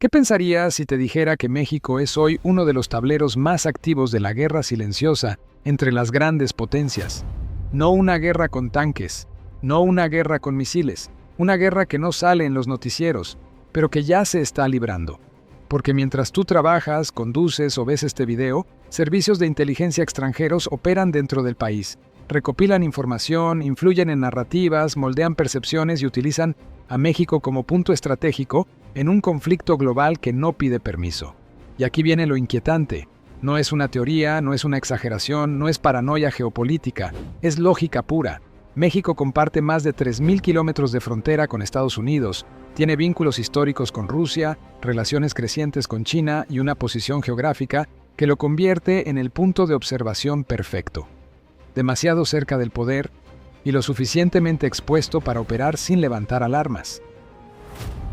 ¿Qué pensarías si te dijera que México es hoy uno de los tableros más activos de la guerra silenciosa entre las grandes potencias? No una guerra con tanques, no una guerra con misiles, una guerra que no sale en los noticieros, pero que ya se está librando. Porque mientras tú trabajas, conduces o ves este video, servicios de inteligencia extranjeros operan dentro del país, recopilan información, influyen en narrativas, moldean percepciones y utilizan a México como punto estratégico en un conflicto global que no pide permiso. Y aquí viene lo inquietante. No es una teoría, no es una exageración, no es paranoia geopolítica, es lógica pura. México comparte más de 3.000 kilómetros de frontera con Estados Unidos, tiene vínculos históricos con Rusia, relaciones crecientes con China y una posición geográfica que lo convierte en el punto de observación perfecto. Demasiado cerca del poder y lo suficientemente expuesto para operar sin levantar alarmas.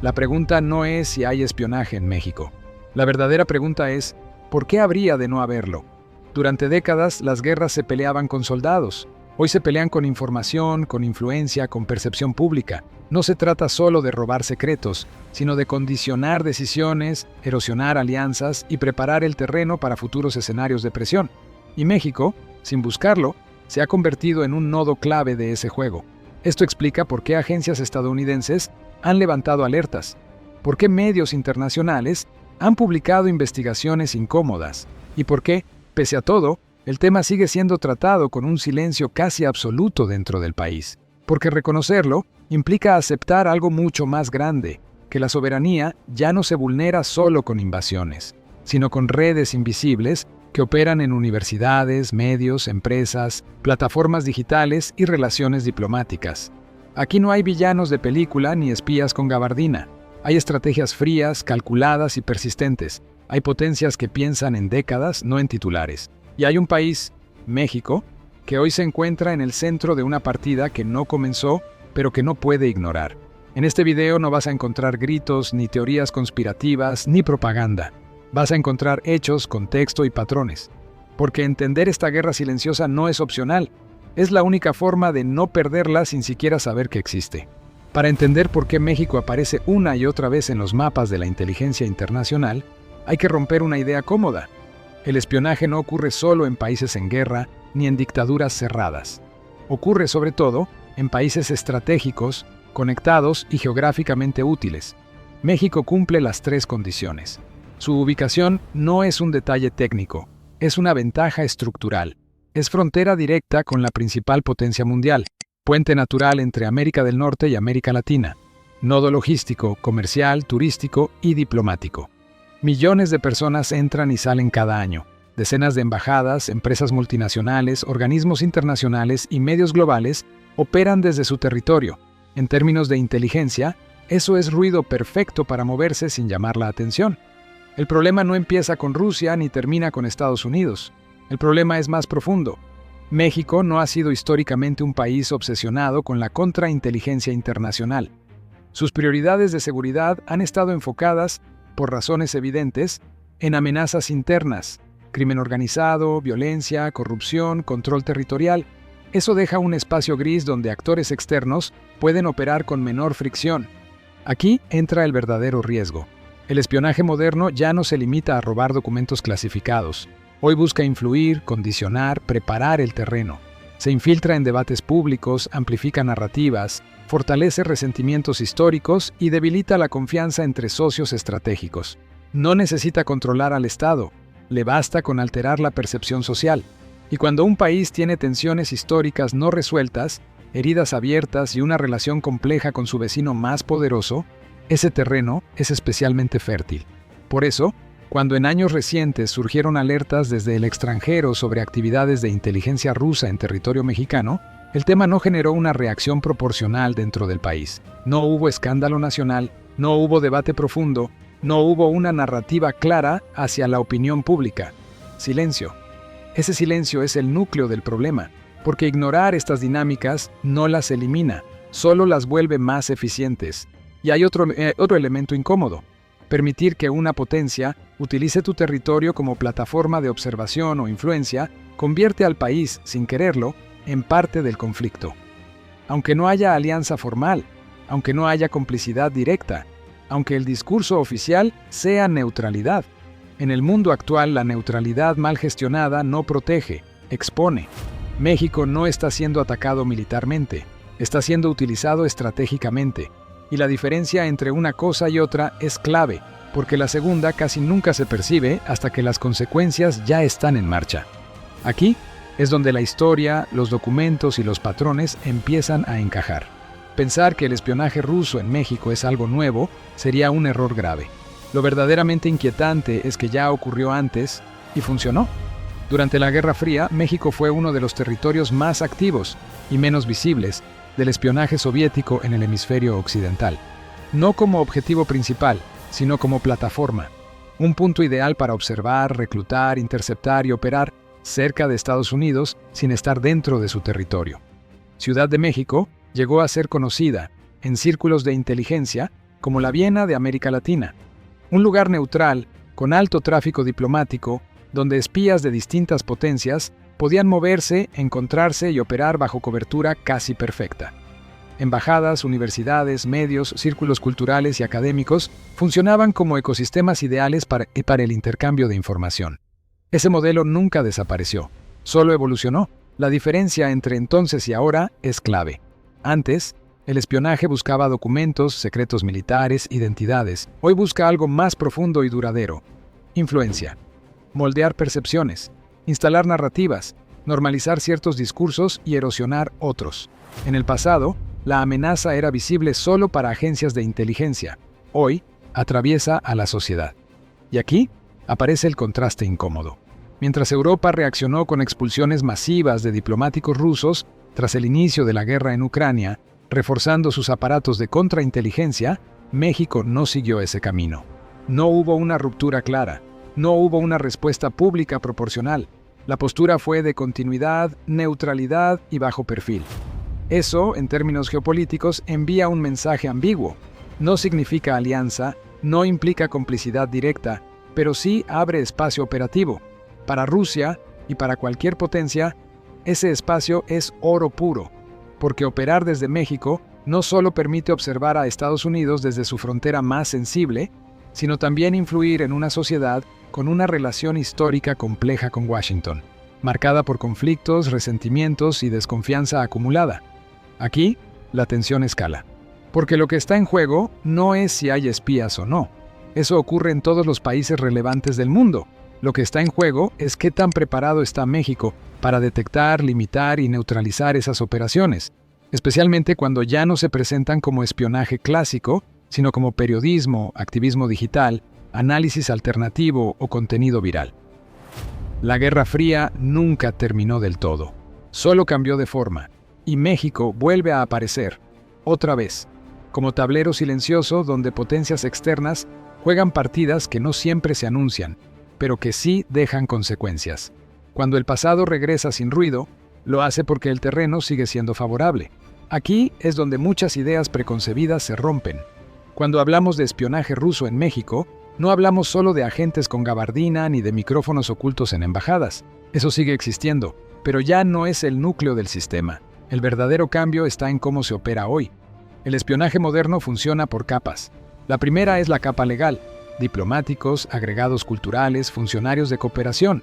La pregunta no es si hay espionaje en México. La verdadera pregunta es, ¿por qué habría de no haberlo? Durante décadas, las guerras se peleaban con soldados. Hoy se pelean con información, con influencia, con percepción pública. No se trata solo de robar secretos, sino de condicionar decisiones, erosionar alianzas y preparar el terreno para futuros escenarios de presión. Y México, sin buscarlo, se ha convertido en un nodo clave de ese juego. Esto explica por qué agencias estadounidenses han levantado alertas, por qué medios internacionales han publicado investigaciones incómodas y por qué, pese a todo, el tema sigue siendo tratado con un silencio casi absoluto dentro del país. Porque reconocerlo implica aceptar algo mucho más grande, que la soberanía ya no se vulnera solo con invasiones, sino con redes invisibles que operan en universidades, medios, empresas, plataformas digitales y relaciones diplomáticas. Aquí no hay villanos de película ni espías con gabardina. Hay estrategias frías, calculadas y persistentes. Hay potencias que piensan en décadas, no en titulares. Y hay un país, México, que hoy se encuentra en el centro de una partida que no comenzó, pero que no puede ignorar. En este video no vas a encontrar gritos, ni teorías conspirativas, ni propaganda. Vas a encontrar hechos, contexto y patrones. Porque entender esta guerra silenciosa no es opcional. Es la única forma de no perderla sin siquiera saber que existe. Para entender por qué México aparece una y otra vez en los mapas de la inteligencia internacional, hay que romper una idea cómoda. El espionaje no ocurre solo en países en guerra ni en dictaduras cerradas. Ocurre sobre todo en países estratégicos, conectados y geográficamente útiles. México cumple las tres condiciones. Su ubicación no es un detalle técnico, es una ventaja estructural. Es frontera directa con la principal potencia mundial, puente natural entre América del Norte y América Latina, nodo logístico, comercial, turístico y diplomático. Millones de personas entran y salen cada año. Decenas de embajadas, empresas multinacionales, organismos internacionales y medios globales operan desde su territorio. En términos de inteligencia, eso es ruido perfecto para moverse sin llamar la atención. El problema no empieza con Rusia ni termina con Estados Unidos. El problema es más profundo. México no ha sido históricamente un país obsesionado con la contrainteligencia internacional. Sus prioridades de seguridad han estado enfocadas, por razones evidentes, en amenazas internas, crimen organizado, violencia, corrupción, control territorial. Eso deja un espacio gris donde actores externos pueden operar con menor fricción. Aquí entra el verdadero riesgo. El espionaje moderno ya no se limita a robar documentos clasificados. Hoy busca influir, condicionar, preparar el terreno. Se infiltra en debates públicos, amplifica narrativas, fortalece resentimientos históricos y debilita la confianza entre socios estratégicos. No necesita controlar al Estado, le basta con alterar la percepción social. Y cuando un país tiene tensiones históricas no resueltas, heridas abiertas y una relación compleja con su vecino más poderoso, ese terreno es especialmente fértil. Por eso, cuando en años recientes surgieron alertas desde el extranjero sobre actividades de inteligencia rusa en territorio mexicano, el tema no generó una reacción proporcional dentro del país. No hubo escándalo nacional, no hubo debate profundo, no hubo una narrativa clara hacia la opinión pública. Silencio. Ese silencio es el núcleo del problema, porque ignorar estas dinámicas no las elimina, solo las vuelve más eficientes. Y hay otro elemento incómodo. Permitir que una potencia utilice tu territorio como plataforma de observación o influencia convierte al país, sin quererlo, en parte del conflicto. Aunque no haya alianza formal, aunque no haya complicidad directa, aunque el discurso oficial sea neutralidad. En el mundo actual, la neutralidad mal gestionada no protege, expone. México no está siendo atacado militarmente, está siendo utilizado estratégicamente. Y la diferencia entre una cosa y otra es clave, porque la segunda casi nunca se percibe hasta que las consecuencias ya están en marcha. Aquí es donde la historia, los documentos y los patrones empiezan a encajar. Pensar que el espionaje ruso en México es algo nuevo sería un error grave. Lo verdaderamente inquietante es que ya ocurrió antes y funcionó. Durante la Guerra Fría, México fue uno de los territorios más activos y menos visibles del espionaje soviético en el hemisferio occidental. No como objetivo principal, sino como plataforma. Un punto ideal para observar, reclutar, interceptar y operar cerca de Estados Unidos sin estar dentro de su territorio. Ciudad de México llegó a ser conocida, en círculos de inteligencia, como la Viena de América Latina. Un lugar neutral, con alto tráfico diplomático, donde espías de distintas potencias podían moverse, encontrarse y operar bajo cobertura casi perfecta. Embajadas, universidades, medios, círculos culturales y académicos funcionaban como ecosistemas ideales para el intercambio de información. Ese modelo nunca desapareció, solo evolucionó. La diferencia entre entonces y ahora es clave. Antes, el espionaje buscaba documentos, secretos militares, identidades. Hoy busca algo más profundo y duradero. Influencia. Moldear percepciones. Instalar narrativas. Normalizar ciertos discursos y erosionar otros. En el pasado, la amenaza era visible solo para agencias de inteligencia. Hoy, atraviesa a la sociedad. Y aquí aparece el contraste incómodo. Mientras Europa reaccionó con expulsiones masivas de diplomáticos rusos tras el inicio de la guerra en Ucrania, reforzando sus aparatos de contrainteligencia, México no siguió ese camino. No hubo una ruptura clara, no hubo una respuesta pública proporcional. La postura fue de continuidad, neutralidad y bajo perfil. Eso, en términos geopolíticos, envía un mensaje ambiguo. No significa alianza, no implica complicidad directa, pero sí abre espacio operativo. Para Rusia y para cualquier potencia, ese espacio es oro puro, porque operar desde México no solo permite observar a Estados Unidos desde su frontera más sensible, sino también influir en una sociedad con una relación histórica compleja con Washington, marcada por conflictos, resentimientos y desconfianza acumulada. Aquí, la tensión escala, porque lo que está en juego no es si hay espías o no. Eso ocurre en todos los países relevantes del mundo. Lo que está en juego es qué tan preparado está México para detectar, limitar y neutralizar esas operaciones, especialmente cuando ya no se presentan como espionaje clásico, sino como periodismo, activismo digital, análisis alternativo o contenido viral. La Guerra Fría nunca terminó del todo, solo cambió de forma, y México vuelve a aparecer, otra vez, como tablero silencioso donde potencias externas juegan partidas que no siempre se anuncian, pero que sí dejan consecuencias. Cuando el pasado regresa sin ruido, lo hace porque el terreno sigue siendo favorable. Aquí es donde muchas ideas preconcebidas se rompen. Cuando hablamos de espionaje ruso en México, no hablamos solo de agentes con gabardina ni de micrófonos ocultos en embajadas. Eso sigue existiendo, pero ya no es el núcleo del sistema. El verdadero cambio está en cómo se opera hoy. El espionaje moderno funciona por capas. La primera es la capa legal. Diplomáticos, agregados culturales, funcionarios de cooperación,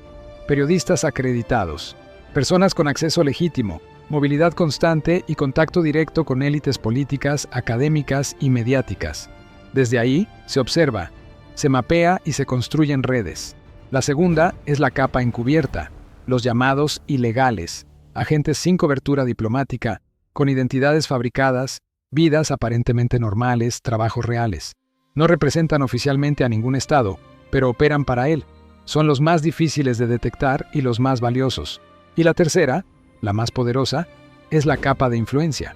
periodistas acreditados, personas con acceso legítimo, movilidad constante y contacto directo con élites políticas, académicas y mediáticas. Desde ahí, se observa, se mapea y se construyen redes. La segunda es la capa encubierta, los llamados ilegales, agentes sin cobertura diplomática, con identidades fabricadas, vidas aparentemente normales, trabajos reales. No representan oficialmente a ningún estado, pero operan para él. Son los más difíciles de detectar y los más valiosos. Y la tercera, la más poderosa, es la capa de influencia.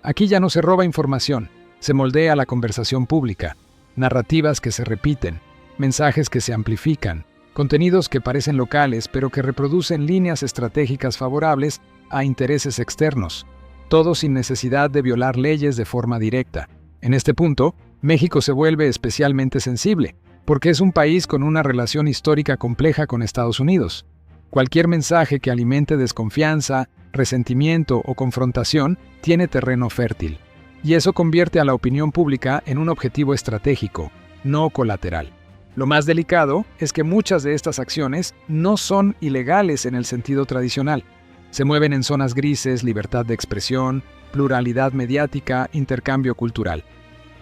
Aquí ya no se roba información, se moldea la conversación pública, narrativas que se repiten, mensajes que se amplifican, contenidos que parecen locales pero que reproducen líneas estratégicas favorables a intereses externos, todo sin necesidad de violar leyes de forma directa. En este punto, México se vuelve especialmente sensible, porque es un país con una relación histórica compleja con Estados Unidos. Cualquier mensaje que alimente desconfianza, resentimiento o confrontación tiene terreno fértil. Y eso convierte a la opinión pública en un objetivo estratégico, no colateral. Lo más delicado es que muchas de estas acciones no son ilegales en el sentido tradicional. Se mueven en zonas grises, libertad de expresión, pluralidad mediática, intercambio cultural.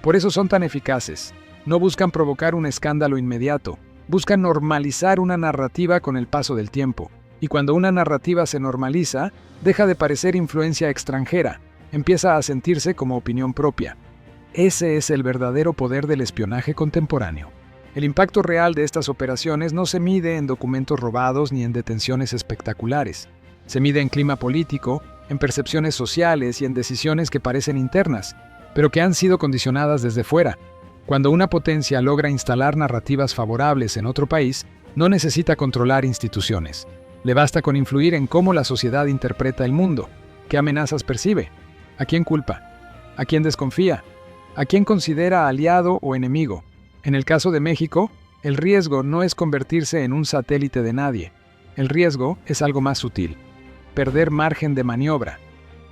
Por eso son tan eficaces. No buscan provocar un escándalo inmediato, buscan normalizar una narrativa con el paso del tiempo. Y cuando una narrativa se normaliza, deja de parecer influencia extranjera, empieza a sentirse como opinión propia. Ese es el verdadero poder del espionaje contemporáneo. El impacto real de estas operaciones no se mide en documentos robados ni en detenciones espectaculares. Se mide en clima político, en percepciones sociales y en decisiones que parecen internas, pero que han sido condicionadas desde fuera. Cuando una potencia logra instalar narrativas favorables en otro país, no necesita controlar instituciones. Le basta con influir en cómo la sociedad interpreta el mundo, qué amenazas percibe, a quién culpa, a quién desconfía, a quién considera aliado o enemigo. En el caso de México, el riesgo no es convertirse en un satélite de nadie. El riesgo es algo más sutil: perder margen de maniobra.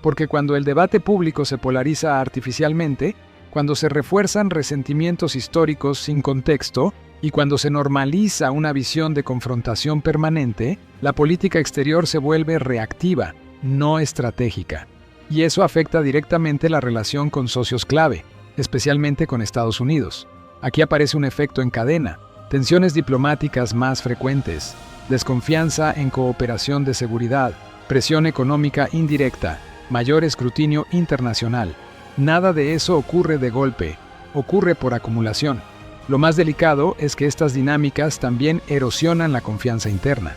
Porque cuando el debate público se polariza artificialmente, cuando se refuerzan resentimientos históricos sin contexto y cuando se normaliza una visión de confrontación permanente, la política exterior se vuelve reactiva, no estratégica. Y eso afecta directamente la relación con socios clave, especialmente con Estados Unidos. Aquí aparece un efecto en cadena: tensiones diplomáticas más frecuentes, desconfianza en cooperación de seguridad, presión económica indirecta, mayor escrutinio internacional. Nada de eso ocurre de golpe, ocurre por acumulación. Lo más delicado es que estas dinámicas también erosionan la confianza interna.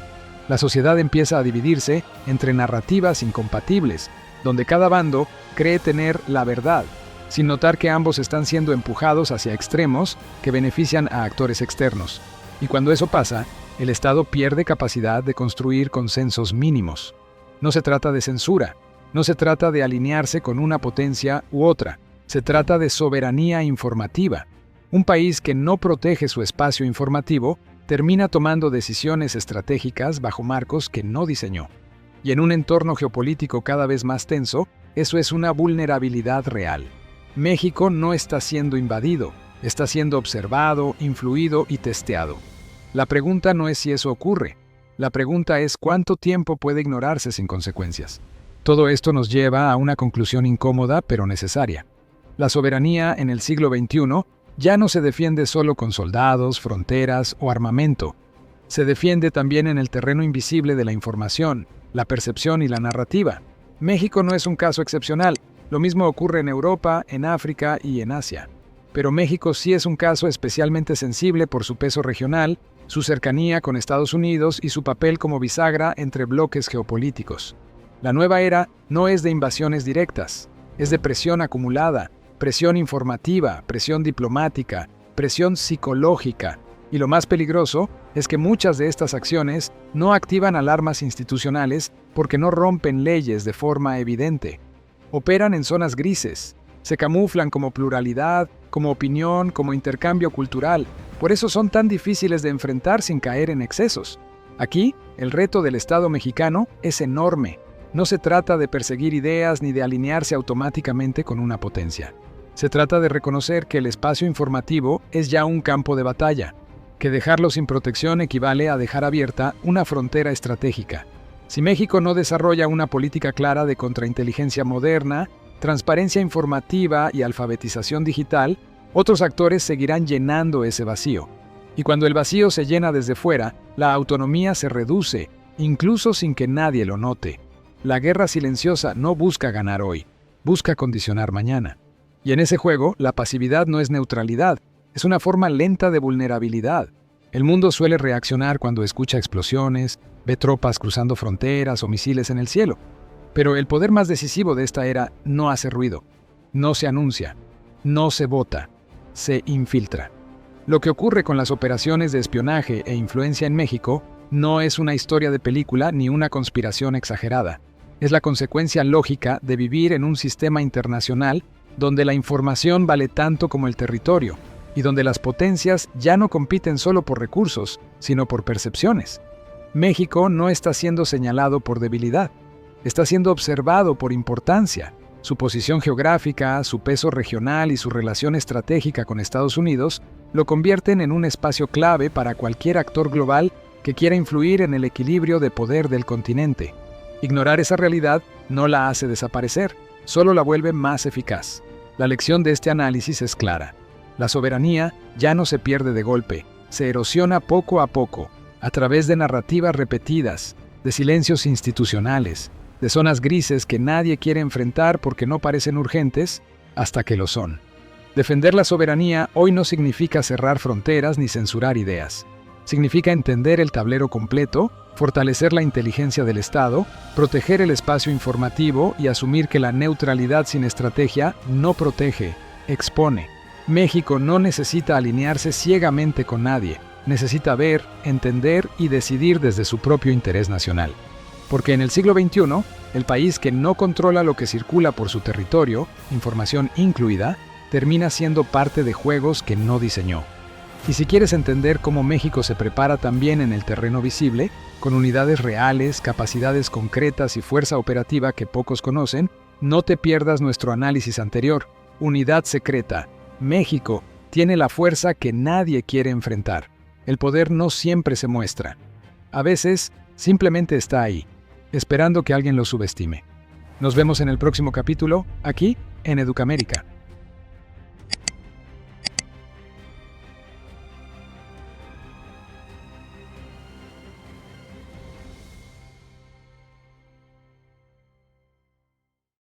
La sociedad empieza a dividirse entre narrativas incompatibles, donde cada bando cree tener la verdad, sin notar que ambos están siendo empujados hacia extremos que benefician a actores externos. Y cuando eso pasa, el Estado pierde capacidad de construir consensos mínimos. No se trata de censura, no se trata de alinearse con una potencia u otra, se trata de soberanía informativa. Un país que no protege su espacio informativo termina tomando decisiones estratégicas bajo marcos que no diseñó. Y en un entorno geopolítico cada vez más tenso, eso es una vulnerabilidad real. México no está siendo invadido, está siendo observado, influido y testeado. La pregunta no es si eso ocurre, la pregunta es cuánto tiempo puede ignorarse sin consecuencias. Todo esto nos lleva a una conclusión incómoda pero necesaria. La soberanía en el siglo XXI ya no se defiende solo con soldados, fronteras o armamento. Se defiende también en el terreno invisible de la información, la percepción y la narrativa. México no es un caso excepcional. Lo mismo ocurre en Europa, en África y en Asia. Pero México sí es un caso especialmente sensible por su peso regional, su cercanía con Estados Unidos y su papel como bisagra entre bloques geopolíticos. La nueva era no es de invasiones directas, es de presión acumulada, presión informativa, presión diplomática, presión psicológica. Y lo más peligroso es que muchas de estas acciones no activan alarmas institucionales porque no rompen leyes de forma evidente. Operan en zonas grises, se camuflan como pluralidad, como opinión, como intercambio cultural. Por eso son tan difíciles de enfrentar sin caer en excesos. Aquí, el reto del Estado mexicano es enorme. No se trata de perseguir ideas ni de alinearse automáticamente con una potencia. Se trata de reconocer que el espacio informativo es ya un campo de batalla, que dejarlo sin protección equivale a dejar abierta una frontera estratégica. Si México no desarrolla una política clara de contrainteligencia moderna, transparencia informativa y alfabetización digital, otros actores seguirán llenando ese vacío. Y cuando el vacío se llena desde fuera, la autonomía se reduce, incluso sin que nadie lo note. La guerra silenciosa no busca ganar hoy, busca condicionar mañana. Y en ese juego, la pasividad no es neutralidad, es una forma lenta de vulnerabilidad. El mundo suele reaccionar cuando escucha explosiones, ve tropas cruzando fronteras o misiles en el cielo. Pero el poder más decisivo de esta era no hace ruido, no se anuncia, no se vota, se infiltra. Lo que ocurre con las operaciones de espionaje e influencia en México no es una historia de película ni una conspiración exagerada. Es la consecuencia lógica de vivir en un sistema internacional donde la información vale tanto como el territorio y donde las potencias ya no compiten solo por recursos, sino por percepciones. México no está siendo señalado por debilidad, está siendo observado por importancia. Su posición geográfica, su peso regional y su relación estratégica con Estados Unidos lo convierten en un espacio clave para cualquier actor global que quiera influir en el equilibrio de poder del continente. Ignorar esa realidad no la hace desaparecer, solo la vuelve más eficaz. La lección de este análisis es clara. La soberanía ya no se pierde de golpe, se erosiona poco a poco, a través de narrativas repetidas, de silencios institucionales, de zonas grises que nadie quiere enfrentar porque no parecen urgentes, hasta que lo son. Defender la soberanía hoy no significa cerrar fronteras ni censurar ideas. Significa entender el tablero completo, fortalecer la inteligencia del Estado, proteger el espacio informativo y asumir que la neutralidad sin estrategia no protege, expone. México no necesita alinearse ciegamente con nadie, necesita ver, entender y decidir desde su propio interés nacional. Porque en el siglo XXI, el país que no controla lo que circula por su territorio, información incluida, termina siendo parte de juegos que no diseñó. Y si quieres entender cómo México se prepara también en el terreno visible, con unidades reales, capacidades concretas y fuerza operativa que pocos conocen, no te pierdas nuestro análisis anterior. Unidad secreta. México tiene la fuerza que nadie quiere enfrentar. El poder no siempre se muestra. A veces, simplemente está ahí, esperando que alguien lo subestime. Nos vemos en el próximo capítulo, aquí en Educamérica.